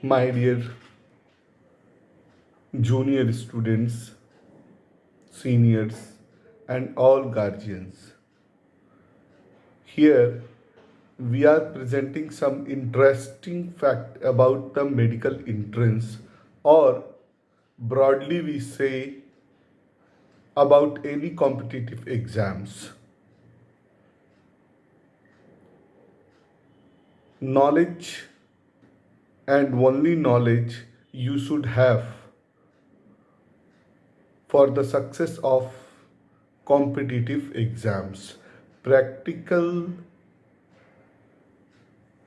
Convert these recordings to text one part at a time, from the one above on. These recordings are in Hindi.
My dear junior students, seniors, and all guardians, here we are presenting some interesting fact about the medical entrance, or broadly we say about any competitive exams. Knowledge and only knowledge you should have for the success of competitive exams. Practical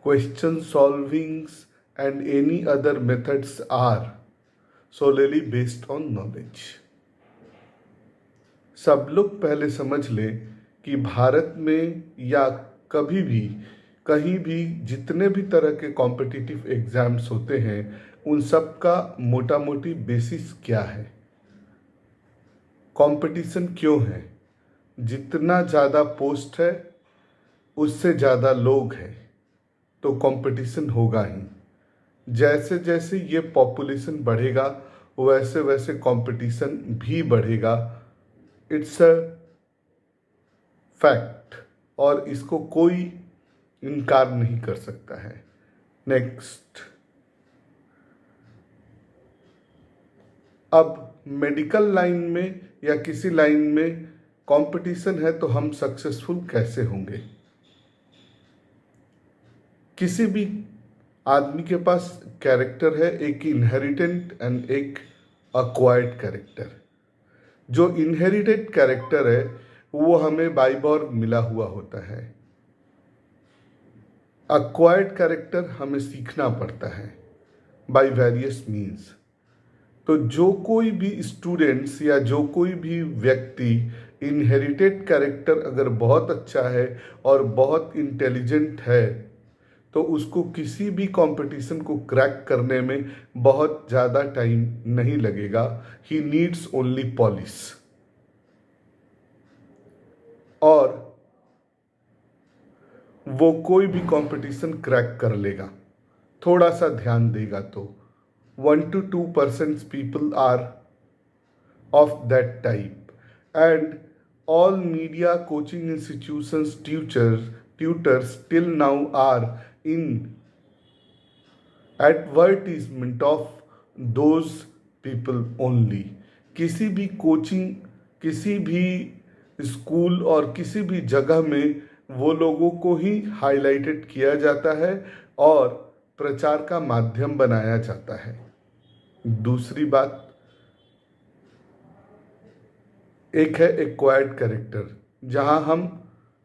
question solvings and any other methods are solely based on knowledge. सब लोग पहले समझ लें कि भारत में या कभी भी कहीं भी जितने भी तरह के कॉम्पिटिटिव एग्जाम्स होते हैं उन सब का मोटा मोटी बेसिस क्या है, कंपटीशन क्यों है। जितना ज़्यादा पोस्ट है उससे ज़्यादा लोग हैं तो कंपटीशन होगा ही। जैसे जैसे ये पॉपुलेशन बढ़ेगा वैसे वैसे कंपटीशन भी बढ़ेगा। इट्स अ फैक्ट और इसको कोई इनकार नहीं कर सकता है। नेक्स्ट, अब मेडिकल लाइन में या किसी लाइन में कंपटीशन है तो हम सक्सेसफुल कैसे होंगे। किसी भी आदमी के पास कैरेक्टर है, एक इनहेरिटेड एंड एक अक्वायर्ड कैरेक्टर। जो इनहेरिटेड कैरेक्टर है वो हमें बाय बर्थ मिला हुआ होता है। अक्वायर्ड कैरेक्टर हमें सीखना पड़ता है बाय वेरियस मीन्स। तो जो कोई भी स्टूडेंट्स या जो कोई भी व्यक्ति इनहेरिटेड कैरेक्टर अगर बहुत अच्छा है और बहुत इंटेलिजेंट है तो उसको किसी भी कंपटीशन को क्रैक करने में बहुत ज़्यादा टाइम नहीं लगेगा। ही नीड्स ओनली पॉलिश और वो कोई भी कंपटीशन क्रैक कर लेगा, थोड़ा सा ध्यान देगा तो। 1 to 2% people are of that type, and all media coaching institutions tutors till now are in advertisement of those people only। किसी भी कोचिंग, किसी भी स्कूल और किसी भी जगह में वो लोगों को ही हाईलाइटेड किया जाता है और प्रचार का माध्यम बनाया जाता है। दूसरी बात, एक है एक्वायर्ड कैरेक्टर, जहां हम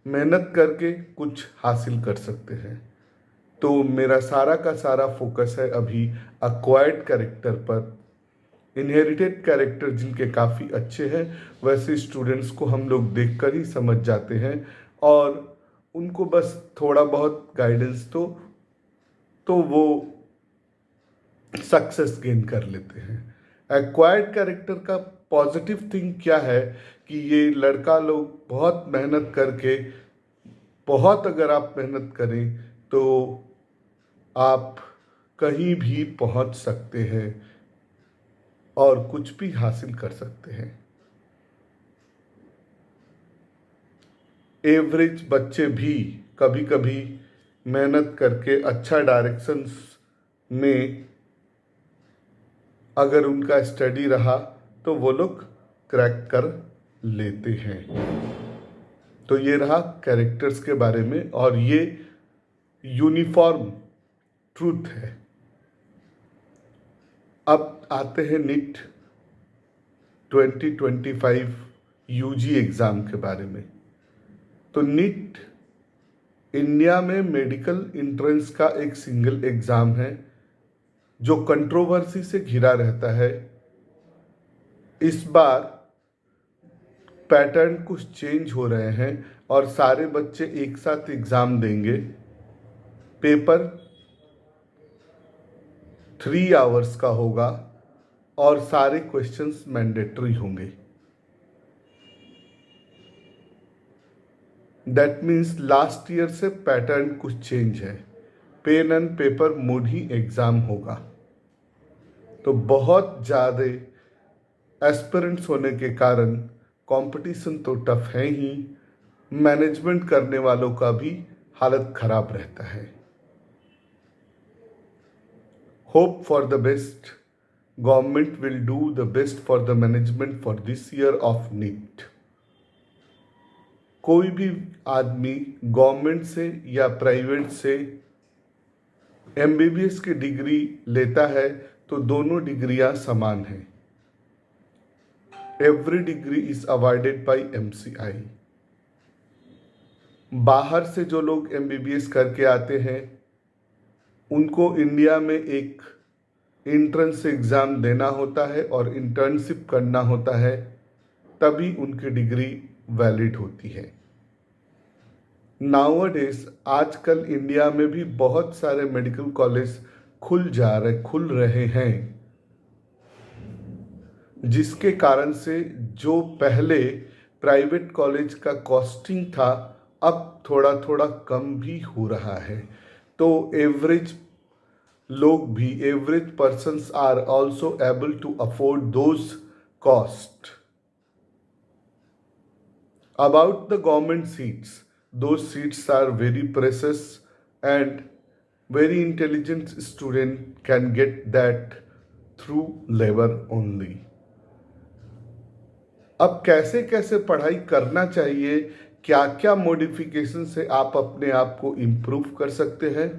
मेहनत करके कुछ हासिल कर सकते हैं। तो मेरा सारा का सारा फोकस है अभी अक्वायर्ड कैरेक्टर पर। इनहेरिटेड कैरेक्टर जिनके काफ़ी अच्छे हैं वैसे स्टूडेंट्स को हम लोग देखकर ही समझ जाते हैं और उनको बस थोड़ा बहुत गाइडेंस तो वो सक्सेस गेन कर लेते हैं। एक्वायर्ड कैरेक्टर का पॉजिटिव थिंग क्या है कि ये लड़का लोग बहुत मेहनत करके, बहुत अगर आप मेहनत करें तो आप कहीं भी पहुंच सकते हैं और कुछ भी हासिल कर सकते हैं। एवरेज बच्चे भी कभी कभी मेहनत करके अच्छा डायरेक्शंस में अगर उनका स्टडी रहा तो वो लोग क्रैक कर लेते हैं। तो ये रहा कैरेक्टर्स के बारे में और ये यूनिफॉर्म ट्रूथ है। अब आते हैं नीट 2025 यूजी एग्ज़ाम के बारे में। तो नीट इंडिया में मेडिकल एंट्रेंस का एक सिंगल एग्ज़ाम है जो कंट्रोवर्सी से घिरा रहता है। इस बार पैटर्न कुछ चेंज हो रहे हैं और सारे बच्चे एक साथ एग्ज़ाम देंगे। पेपर 3 आवर्स का होगा और सारे क्वेश्चंस मैंडेटरी होंगे। दैट मीन्स लास्ट ईयर से पैटर्न कुछ चेंज है। पेन एंड पेपर मोड ही एग्ज़ाम होगा। तो बहुत ज़्यादा एस्पिरेंट्स होने के कारण कंपटीशन तो टफ है ही, मैनेजमेंट करने वालों का भी हालत खराब रहता है। Hope for the best, government will do the best for the management for this year of NEET. कोई भी आदमी गवर्नमेंट से या प्राइवेट से एमबीबीएस की डिग्री लेता है तो दोनों डिग्रियां समान हैं। Every degree is awarded bye MCI. बाहर से जो लोग एमबीबीएस करके आते हैं उनको इंडिया में एक एंट्रेंस एग्ज़ाम देना होता है और इंटर्नशिप करना होता है, तभी उनकी डिग्री वैलिड होती है। नाउअडेज आजकल इंडिया में भी बहुत सारे मेडिकल कॉलेज खुल रहे हैं, जिसके कारण से जो पहले प्राइवेट कॉलेज का कॉस्टिंग था अब थोड़ा थोड़ा कम भी हो रहा है। तो average persons are also able to afford those cost. About the government seats, those seats are very precious and very intelligent student can get that through labor only। अब कैसे कैसे पढ़ाई करना चाहिए, क्या क्या मॉडिफिकेशन से आप अपने आप को इम्प्रूव कर सकते हैं,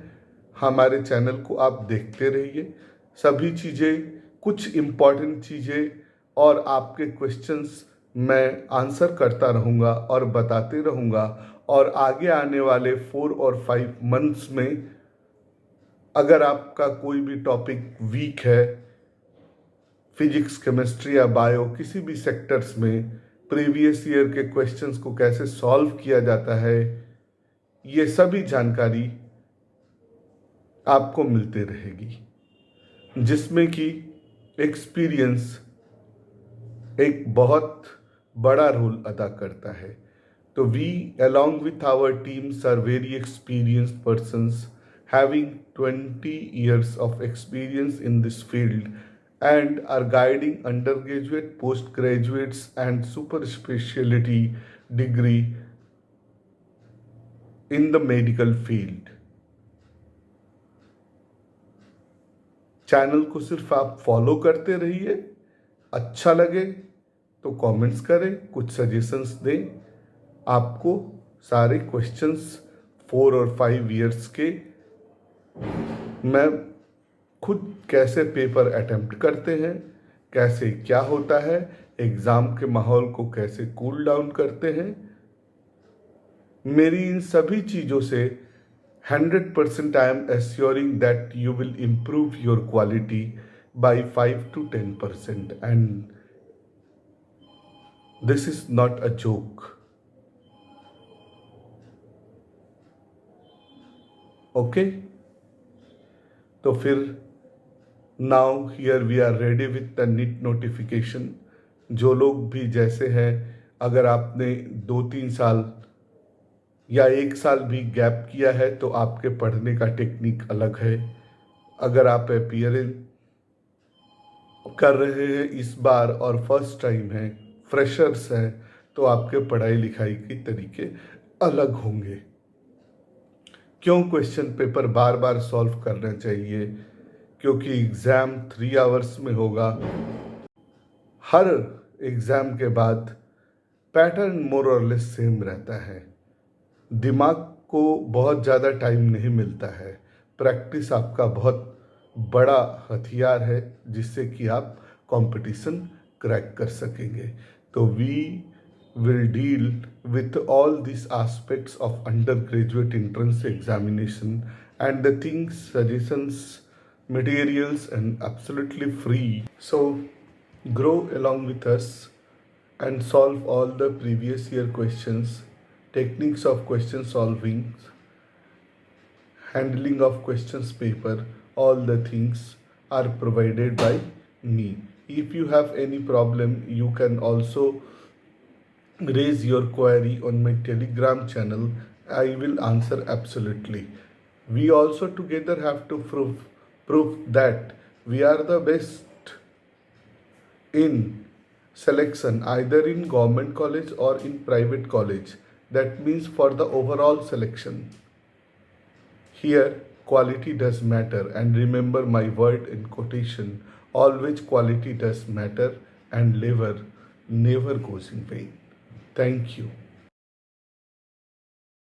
हमारे चैनल को आप देखते रहिए। सभी चीज़ें, कुछ इम्पॉर्टेंट चीज़ें और आपके क्वेश्चंस मैं आंसर करता रहूँगा और बताते रहूँगा। और आगे आने वाले 4 और 5 मंथ्स में अगर आपका कोई भी टॉपिक वीक है, फिजिक्स, केमिस्ट्री या बायो, किसी भी सेक्टर्स में प्रीवियस ईयर के क्वेश्चंस को कैसे सॉल्व किया जाता है, ये सभी जानकारी आपको मिलते रहेगी, जिसमें कि एक्सपीरियंस एक बहुत बड़ा रोल अदा करता है। तो we along with our teams are very experienced persons having 20 years of experience in this field and are guiding undergraduate, postgraduates and super specialty degree in the medical field। Channel को सिर्फ आप फॉलो करते रहिए, अच्छा लगे तो कमेंट्स करें, कुछ सजेशंस दें। आपको सारे क्वेश्चंस 4 और 5 इयर्स के मैं खुद कैसे पेपर अटेम्प्ट करते हैं, कैसे क्या होता है, एग्ज़ाम के माहौल को कैसे कूल डाउन करते हैं, मेरी इन सभी चीज़ों से 100% I am assuring that you will improve your quality by 5 to 10% and this is not a joke. Okay, तो फिर now here we are ready with the NEET notification. जो लोग भी जैसे हैं, अगर आपने 2-3 साल या 1 साल भी गैप किया है तो आपके पढ़ने का टेक्निक अलग है। अगर आप अपीयरिंग कर रहे हैं इस बार और फर्स्ट टाइम है, फ्रेशर्स हैं, तो आपके पढ़ाई लिखाई के तरीके अलग होंगे। क्यों क्वेश्चन पेपर बार बार सॉल्व करना चाहिए? क्योंकि एग्ज़ाम 3 आवर्स में होगा। हर एग्ज़ाम के बाद पैटर्न मोर और लेस सेम रहता है। दिमाग को बहुत ज़्यादा टाइम नहीं मिलता है। प्रैक्टिस आपका बहुत बड़ा हथियार है जिससे कि आप कंपटीशन क्रैक कर सकेंगे। तो we will deal with all these aspects of undergraduate entrance examination and the things, suggestions, materials and absolutely free. So grow along with us and solve all the previous year questions, techniques of question solving, handling of questions paper, all the things are provided by me. If you have any problem, you can also raise your query on my Telegram channel. I will answer absolutely. We also together have to prove that we are the best in selection, either in government college or in private college. That means for the overall selection. Here, quality does matter, and remember my word in quotation, always quality does matter, and labor never goes in vain. Thank you.